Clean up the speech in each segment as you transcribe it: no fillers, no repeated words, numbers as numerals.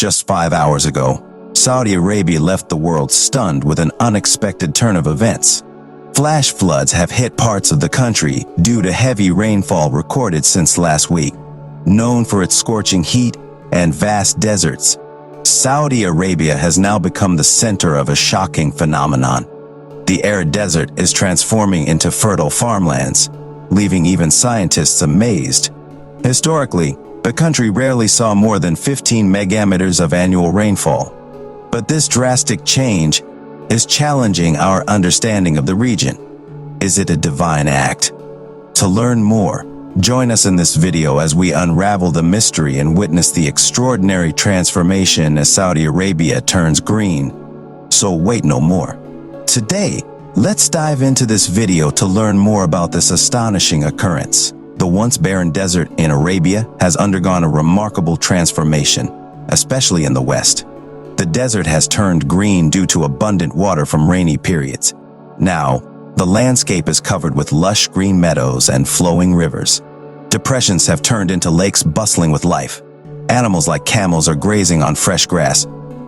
Just 5 hours ago, Saudi Arabia left the world stunned with an unexpected turn of events. Flash floods have hit parts of the country due to heavy rainfall recorded since last week. Known for its scorching heat and vast deserts, Saudi Arabia has now become the center of a shocking phenomenon. The arid desert is transforming into fertile farmlands, leaving even scientists amazed. Historically, the country rarely saw more than 15 megameters of annual rainfall. But this drastic change is challenging our understanding of the region. Is it a divine act? To learn more, join us in this video as we unravel the mystery and witness the extraordinary transformation as Saudi Arabia turns green. So wait no more. Today, let's dive into this video to learn more about this astonishing occurrence. The once barren desert in Arabia has undergone a remarkable transformation, especially in the west. The desert has turned green due to abundant water from rainy periods. Now, the landscape is covered with lush green meadows and flowing rivers. Depressions have turned into lakes bustling with life. Animals like camels are grazing on fresh grass,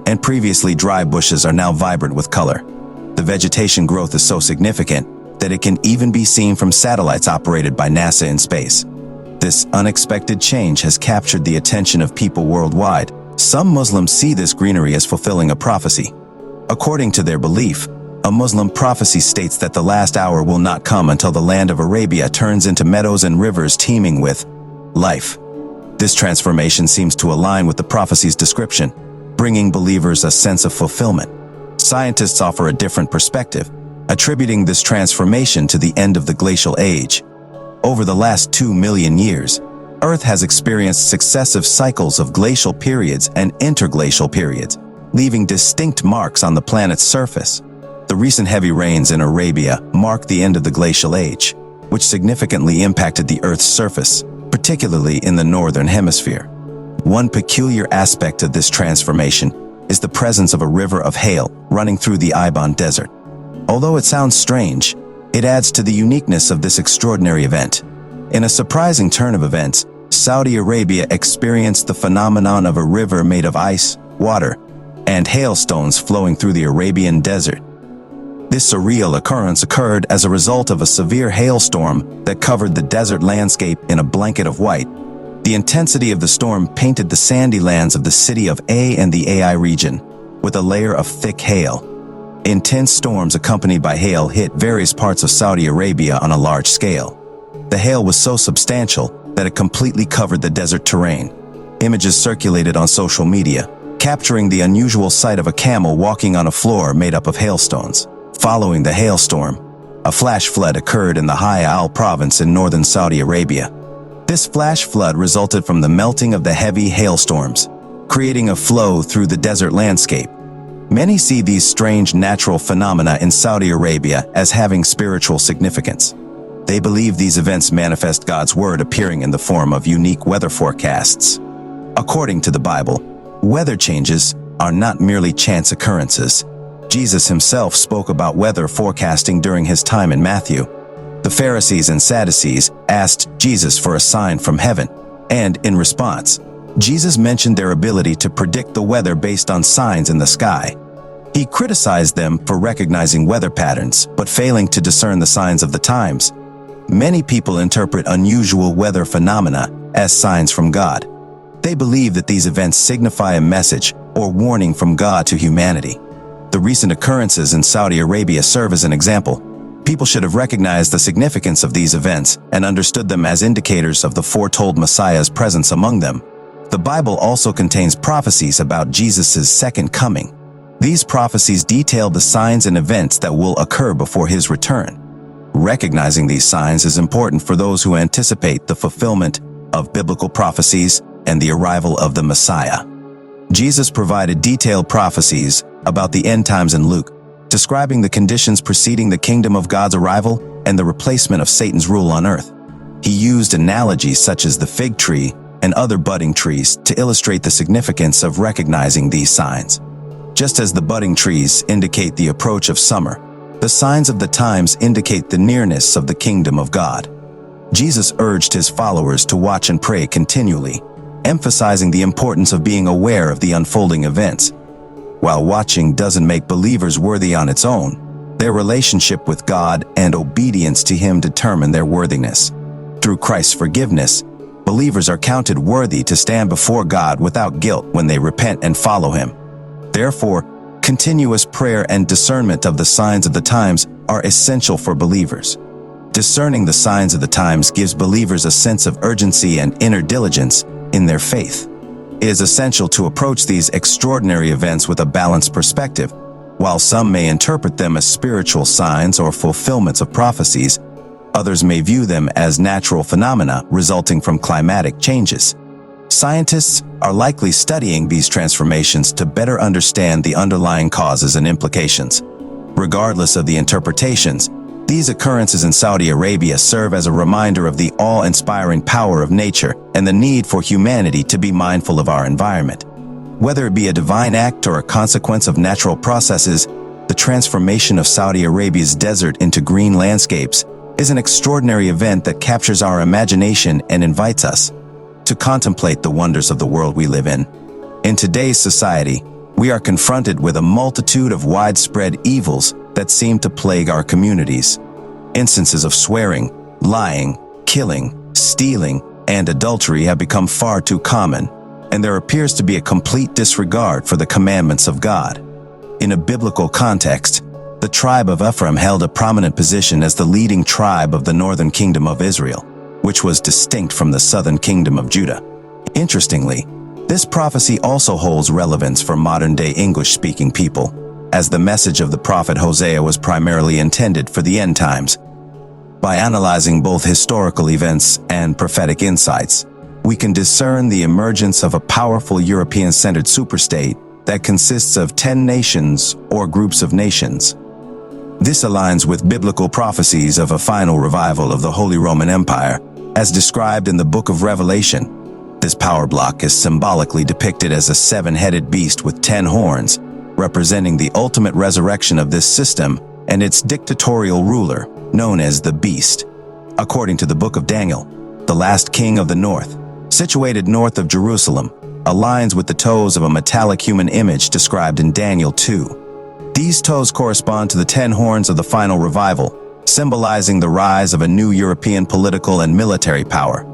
and previously dry bushes are now vibrant with color. The vegetation growth is so significant that it can even be seen from satellites operated by NASA in space. This unexpected change has captured the attention of people worldwide. Some Muslims see this greenery as fulfilling a prophecy. According to their belief, a Muslim prophecy states that the last hour will not come until the land of Arabia turns into meadows and rivers teeming with life. This transformation seems to align with the prophecy's description, bringing believers a sense of fulfillment. Scientists offer a different perspective, attributing this transformation to the end of the glacial age. Over the last 2 million years, Earth has experienced successive cycles of glacial periods and interglacial periods, leaving distinct marks on the planet's surface. The recent heavy rains in Arabia mark the end of the glacial age, which significantly impacted the Earth's surface, particularly in the northern hemisphere. One peculiar aspect of this transformation is the presence of a river of hail running through the Iban Desert. Although it sounds strange, it adds to the uniqueness of this extraordinary event. In a surprising turn of events, Saudi Arabia experienced the phenomenon of a river made of ice, water, and hailstones flowing through the Arabian desert. This surreal occurrence occurred as a result of a severe hailstorm that covered the desert landscape in a blanket of white. The intensity of the storm painted the sandy lands of the city of A and the AI region with a layer of thick hail. Intense storms accompanied by hail hit various parts of Saudi Arabia on a large scale. The hail was so substantial that it completely covered the desert terrain. Images circulated on social media, capturing the unusual sight of a camel walking on a floor made up of hailstones. Following the hailstorm, a flash flood occurred in the High Al province in northern Saudi Arabia. This flash flood resulted from the melting of the heavy hailstorms, creating a flow through the desert landscape. Many see these strange natural phenomena in Saudi Arabia as having spiritual significance. They believe these events manifest God's word appearing in the form of unique weather forecasts. According to the Bible, weather changes are not merely chance occurrences. Jesus himself spoke about weather forecasting during his time in Matthew. The Pharisees and Sadducees asked Jesus for a sign from heaven, and in response, Jesus mentioned their ability to predict the weather based on signs in the sky. He criticized them for recognizing weather patterns but failing to discern the signs of the times. Many people interpret unusual weather phenomena as signs from God. They believe that these events signify a message or warning from God to humanity. The recent occurrences in Saudi Arabia serve as an example. People should have recognized the significance of these events and understood them as indicators of the foretold Messiah's presence among them. The Bible also contains prophecies about Jesus' second coming. These prophecies detail the signs and events that will occur before his return. Recognizing these signs is important for those who anticipate the fulfillment of biblical prophecies and the arrival of the Messiah. Jesus provided detailed prophecies about the end times in Luke, describing the conditions preceding the kingdom of God's arrival and the replacement of Satan's rule on earth. He used analogies such as the fig tree and other budding trees to illustrate the significance of recognizing these signs. Just as the budding trees indicate the approach of summer, the signs of the times indicate the nearness of the kingdom of God. Jesus urged his followers to watch and pray continually, emphasizing the importance of being aware of the unfolding events. While watching doesn't make believers worthy on its own, their relationship with God and obedience to Him determine their worthiness. Through Christ's forgiveness, believers are counted worthy to stand before God without guilt when they repent and follow Him. Therefore, continuous prayer and discernment of the signs of the times are essential for believers. Discerning the signs of the times gives believers a sense of urgency and inner diligence in their faith. It is essential to approach these extraordinary events with a balanced perspective. While some may interpret them as spiritual signs or fulfillments of prophecies, others may view them as natural phenomena resulting from climatic changes. Scientists are likely studying these transformations to better understand the underlying causes and implications. Regardless of the interpretations, these occurrences in Saudi Arabia serve as a reminder of the awe-inspiring power of nature and the need for humanity to be mindful of our environment. Whether it be a divine act or a consequence of natural processes, the transformation of Saudi Arabia's desert into green landscapes is an extraordinary event that captures our imagination and invites us to contemplate the wonders of the world we live in. In today's society, we are confronted with a multitude of widespread evils that seem to plague our communities. Instances of swearing, lying, killing, stealing, and adultery have become far too common, and there appears to be a complete disregard for the commandments of God. In a biblical context, the tribe of Ephraim held a prominent position as the leading tribe of the northern kingdom of Israel, which was distinct from the southern kingdom of Judah. Interestingly, this prophecy also holds relevance for modern-day English-speaking people, as the message of the prophet Hosea was primarily intended for the end times. By analyzing both historical events and prophetic insights, we can discern the emergence of a powerful European-centered superstate that consists of 10 nations or groups of nations. This aligns with biblical prophecies of a final revival of the Holy Roman Empire, as described in the book of Revelation. This power block is symbolically depicted as a seven-headed beast with 10 horns, representing the ultimate resurrection of this system and its dictatorial ruler, known as the Beast. According to the book of Daniel, the last king of the north, situated north of Jerusalem, aligns with the toes of a metallic human image described in Daniel 2. These toes correspond to the 10 horns of the final revival, symbolizing the rise of a new European political and military power.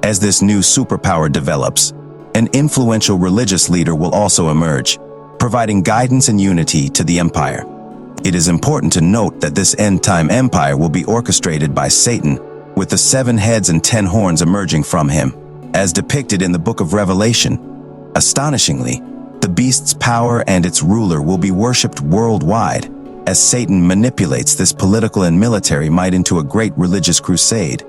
As this new superpower develops, an influential religious leader will also emerge, providing guidance and unity to the empire. It is important to note that this end-time empire will be orchestrated by Satan, with the 7 heads and 10 horns emerging from him, as depicted in the book of Revelation. Astonishingly, the beast's power and its ruler will be worshipped worldwide, as Satan manipulates this political and military might into a great religious crusade.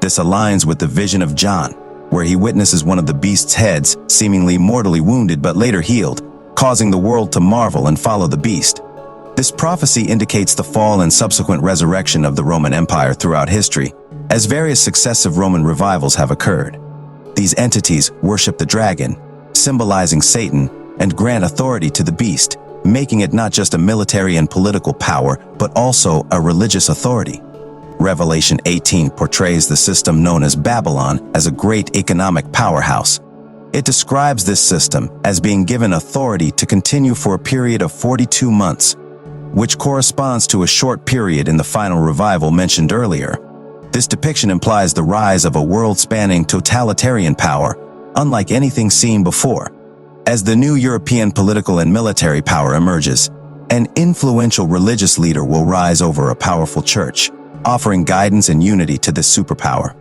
This aligns with the vision of John, where he witnesses one of the beast's heads seemingly mortally wounded but later healed, causing the world to marvel and follow the beast. This prophecy indicates the fall and subsequent resurrection of the Roman Empire throughout history, as various successive Roman revivals have occurred. These entities worship the dragon, symbolizing Satan, and grant authority to the beast, making it not just a military and political power, but also a religious authority. Revelation 18 portrays the system known as Babylon as a great economic powerhouse. It describes this system as being given authority to continue for a period of 42 months, which corresponds to a short period in the final revival mentioned earlier. This depiction implies the rise of a world-spanning totalitarian power, unlike anything seen before. As the new European political and military power emerges, an influential religious leader will rise over a powerful church, offering guidance and unity to this superpower.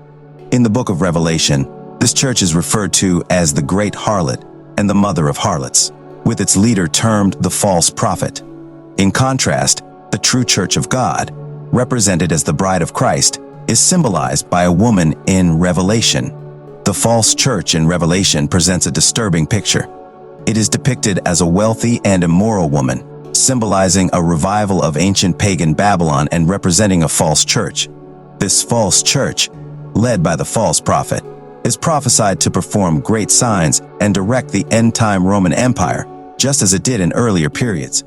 In the book of Revelation, this church is referred to as the Great Harlot and the Mother of Harlots, with its leader termed the false prophet. In contrast, the true Church of God, represented as the Bride of Christ, is symbolized by a woman in Revelation. The false church in Revelation presents a disturbing picture. It is depicted as a wealthy and immoral woman, symbolizing a revival of ancient pagan Babylon and representing a false church. This false church, led by the false prophet, is prophesied to perform great signs and direct the end-time Roman Empire, just as it did in earlier periods.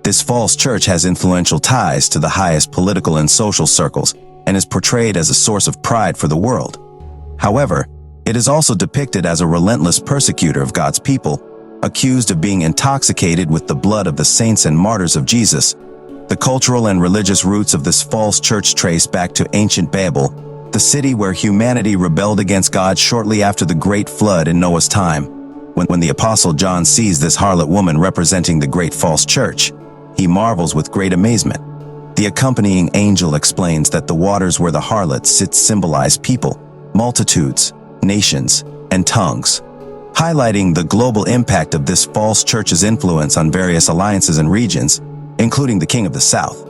This false church has influential ties to the highest political and social circles and is portrayed as a source of pride for the world. However, it It is also depicted as a relentless persecutor of God's people, accused of being intoxicated with the blood of the saints and martyrs of Jesus. The cultural and religious roots of this false church trace back to ancient Babel, the city where humanity rebelled against God shortly after the Great Flood in Noah's time. When the Apostle John sees this harlot woman representing the great false church, he marvels with great amazement. The accompanying angel explains that the waters where the harlot sits symbolize people, multitudes, nations, and tongues, highlighting the global impact of this false church's influence on various alliances and regions, including the King of the South.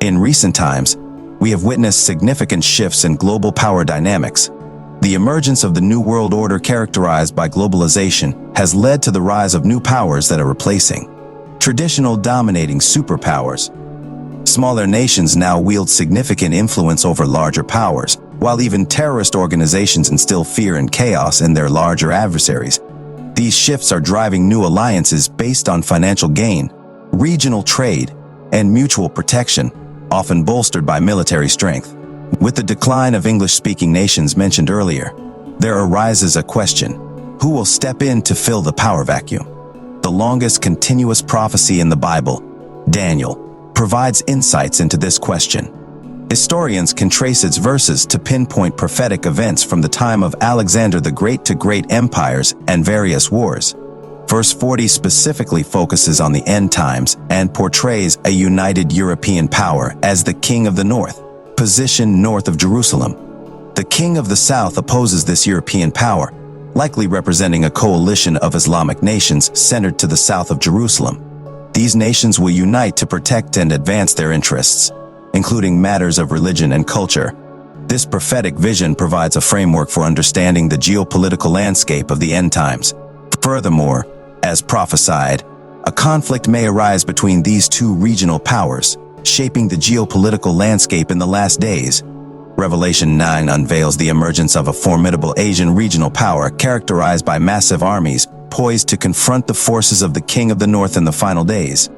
In recent times, we have witnessed significant shifts in global power dynamics. The emergence of the New World Order characterized by globalization has led to the rise of new powers that are replacing traditional dominating superpowers. Smaller nations now wield significant influence over larger powers, while even terrorist organizations instill fear and chaos in their larger adversaries. These shifts are driving new alliances based on financial gain, regional trade, and mutual protection, often bolstered by military strength. With the decline of English-speaking nations mentioned earlier, there arises a question: who will step in to fill the power vacuum? The longest continuous prophecy in the Bible, Daniel, provides insights into this question. Historians can trace its verses to pinpoint prophetic events from the time of Alexander the Great to great empires and various wars. Verse 40 specifically focuses on the end times and portrays a united European power as the King of the North, positioned north of Jerusalem. The King of the South opposes this European power, likely representing a coalition of Islamic nations centered to the south of Jerusalem. These nations will unite to protect and advance their interests, including matters of religion and culture. This prophetic vision provides a framework for understanding the geopolitical landscape of the end times. Furthermore, as prophesied, a conflict may arise between these two regional powers, shaping the geopolitical landscape in the last days. Revelation 9 unveils the emergence of a formidable Asian regional power characterized by massive armies poised to confront the forces of the King of the North in the final days.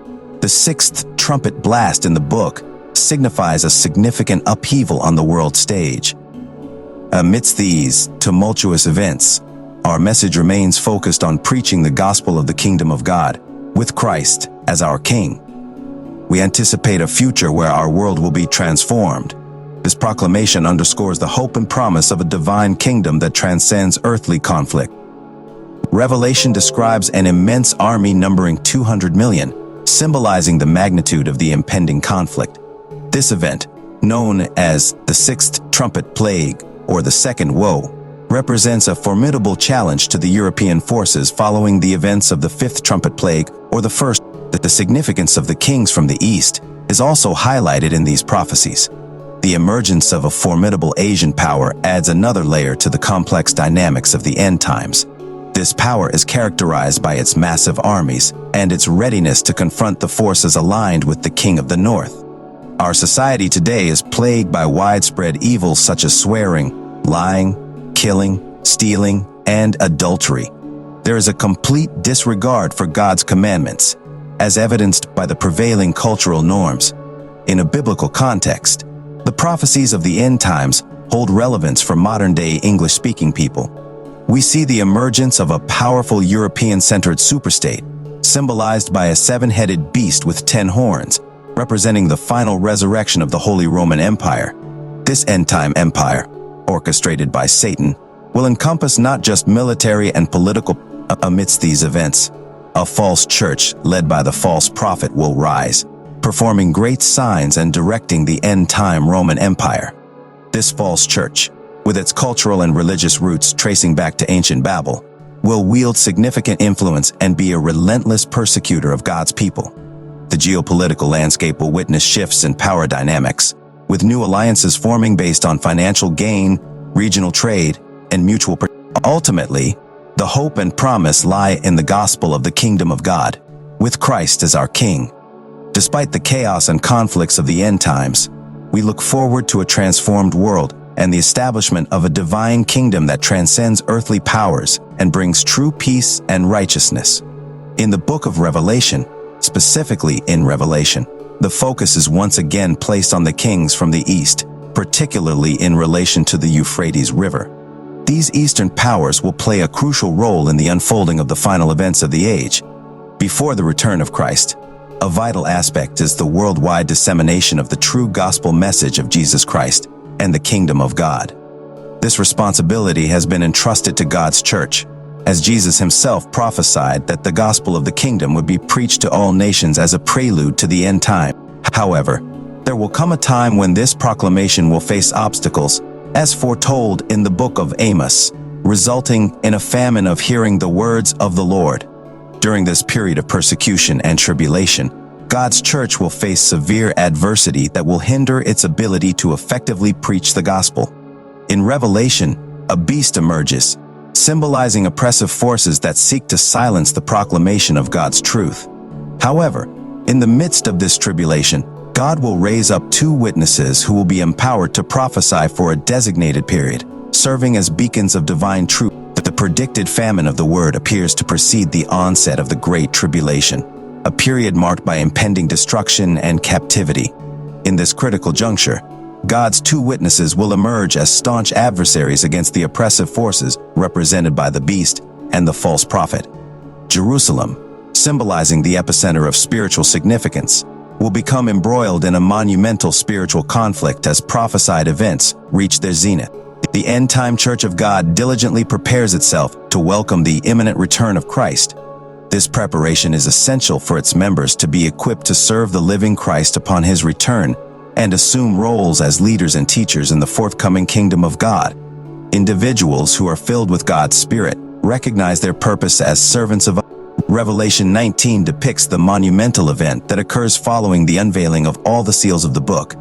The sixth trumpet blast in the book signifies a significant upheaval on the world stage. Amidst these tumultuous events, our message remains focused on preaching the gospel of the kingdom of God, with Christ as our King. We anticipate a future where our world will be transformed. This proclamation underscores the hope and promise of a divine kingdom that transcends earthly conflict. Revelation describes an immense army numbering 200 million, symbolizing the magnitude of the impending conflict. This event, known as the Sixth Trumpet Plague or the Second Woe, represents a formidable challenge to the European forces following the events of the Fifth Trumpet Plague or the First. The significance of the kings from the East is also highlighted in these prophecies. The emergence of a formidable Asian power adds another layer to the complex dynamics of the end times. This power is characterized by its massive armies and its readiness to confront the forces aligned with the King of the North. Our society today is plagued by widespread evils such as swearing, lying, killing, stealing, and adultery. There is a complete disregard for God's commandments, as evidenced by the prevailing cultural norms. In a biblical context, the prophecies of the end times hold relevance for modern-day English-speaking people. We see the emergence of a powerful European-centered superstate, symbolized by a seven-headed beast with 10 horns, representing the final resurrection of the Holy Roman Empire. This end-time empire, orchestrated by Satan, will encompass not just military and political. Amidst these events, a false church led by the false prophet will rise, performing great signs and directing the end-time Roman Empire. This false church, with its cultural and religious roots tracing back to ancient Babel, will wield significant influence and be a relentless persecutor of God's people. The geopolitical landscape will witness shifts in power dynamics, with new alliances forming based on financial gain, regional trade, and mutual protection. Ultimately, the hope and promise lie in the gospel of the kingdom of God, with Christ as our King. Despite the chaos and conflicts of the end times, we look forward to a transformed world and the establishment of a divine kingdom that transcends earthly powers and brings true peace and righteousness. In the book of Revelation, specifically in Revelation, the focus is once again placed on the kings from the east, particularly in relation to the Euphrates River. These Eastern powers will play a crucial role in the unfolding of the final events of the age. Before the return of Christ, a vital aspect is the worldwide dissemination of the true gospel message of Jesus Christ and the kingdom of God. This responsibility has been entrusted to God's church, as Jesus himself prophesied that the gospel of the kingdom would be preached to all nations as a prelude to the end time. However, there will come a time when this proclamation will face obstacles, as foretold in the book of Amos, resulting in a famine of hearing the words of the Lord. During this period of persecution and tribulation, God's church will face severe adversity that will hinder its ability to effectively preach the gospel. In Revelation, a beast emerges, symbolizing oppressive forces that seek to silence the proclamation of God's truth. However, in the midst of this tribulation, God will raise up two witnesses who will be empowered to prophesy for a designated period, serving as beacons of divine truth. The predicted famine of the word appears to precede the onset of the Great Tribulation, a period marked by impending destruction and captivity. In this critical juncture, God's two witnesses will emerge as staunch adversaries against the oppressive forces represented by the beast and the false prophet. Jerusalem, symbolizing the epicenter of spiritual significance, will become embroiled in a monumental spiritual conflict as prophesied events reach their zenith. The end-time Church of God diligently prepares itself to welcome the imminent return of Christ. This preparation is essential for its members to be equipped to serve the living Christ upon his return and assume roles as leaders and teachers in the forthcoming kingdom of God. Individuals who are filled with God's Spirit recognize their purpose as servants of God. Revelation 19 depicts the monumental event that occurs following the unveiling of all the seals of the book.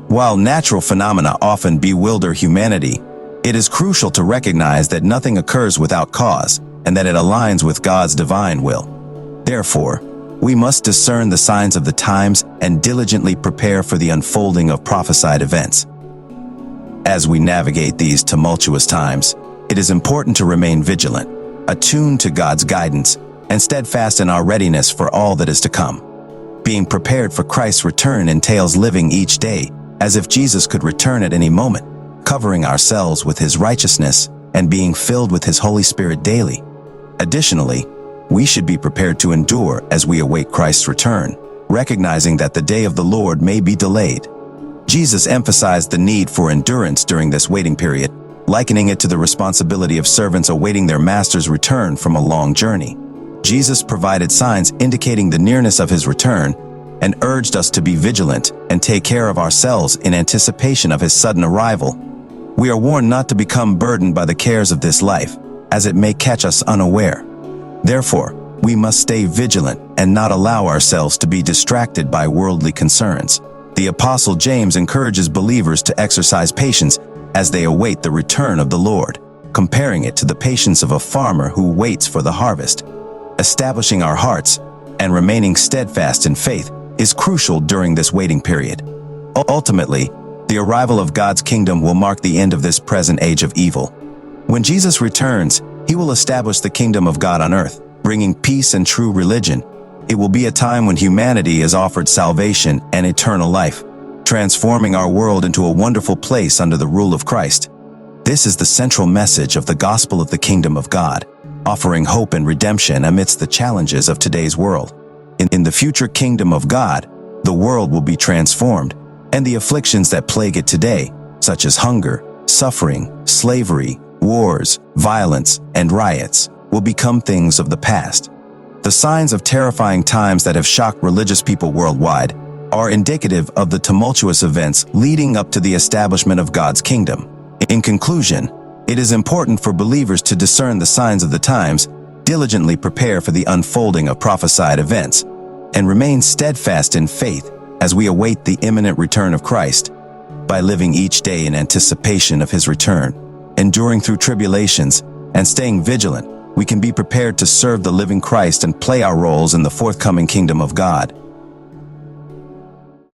While natural phenomena often bewilder humanity, it is crucial to recognize that nothing occurs without cause and that it aligns with God's divine will. Therefore, we must discern the signs of the times and diligently prepare for the unfolding of prophesied events. As we navigate these tumultuous times, it is important to remain vigilant, attuned to God's guidance, and steadfast in our readiness for all that is to come. Being prepared for Christ's return entails living each day as if Jesus could return at any moment, covering ourselves with his righteousness and being filled with his Holy Spirit daily. Additionally, we should be prepared to endure as we await Christ's return, recognizing that the day of the Lord may be delayed. Jesus emphasized the need for endurance during this waiting period, likening it to the responsibility of servants awaiting their master's return from a long journey. Jesus provided signs indicating the nearness of his return and urged us to be vigilant and take care of ourselves in anticipation of his sudden arrival. We are warned not to become burdened by the cares of this life, as it may catch us unaware. Therefore, we must stay vigilant and not allow ourselves to be distracted by worldly concerns. The Apostle James encourages believers to exercise patience as they await the return of the Lord, comparing it to the patience of a farmer who waits for the harvest. Establishing our hearts and remaining steadfast in faith is crucial during this waiting period. Ultimately, the arrival of God's kingdom will mark the end of this present age of evil. When Jesus returns, he will establish the kingdom of God on earth, bringing peace and true religion. It will be a time when humanity is offered salvation and eternal life, transforming our world into a wonderful place under the rule of Christ. This is the central message of the gospel of the kingdom of God, offering hope and redemption amidst the challenges of today's world. In the future kingdom of God, the world will be transformed, and the afflictions that plague it today, such as hunger, suffering, slavery, wars, violence, and riots, will become things of the past. The signs of terrifying times that have shocked religious people worldwide are indicative of the tumultuous events leading up to the establishment of God's kingdom. In conclusion, it is important for believers to discern the signs of the times, diligently prepare for the unfolding of prophesied events, and remain steadfast in faith as we await the imminent return of Christ. By living each day in anticipation of his return, enduring through tribulations, and staying vigilant, we can be prepared to serve the living Christ and play our roles in the forthcoming kingdom of God.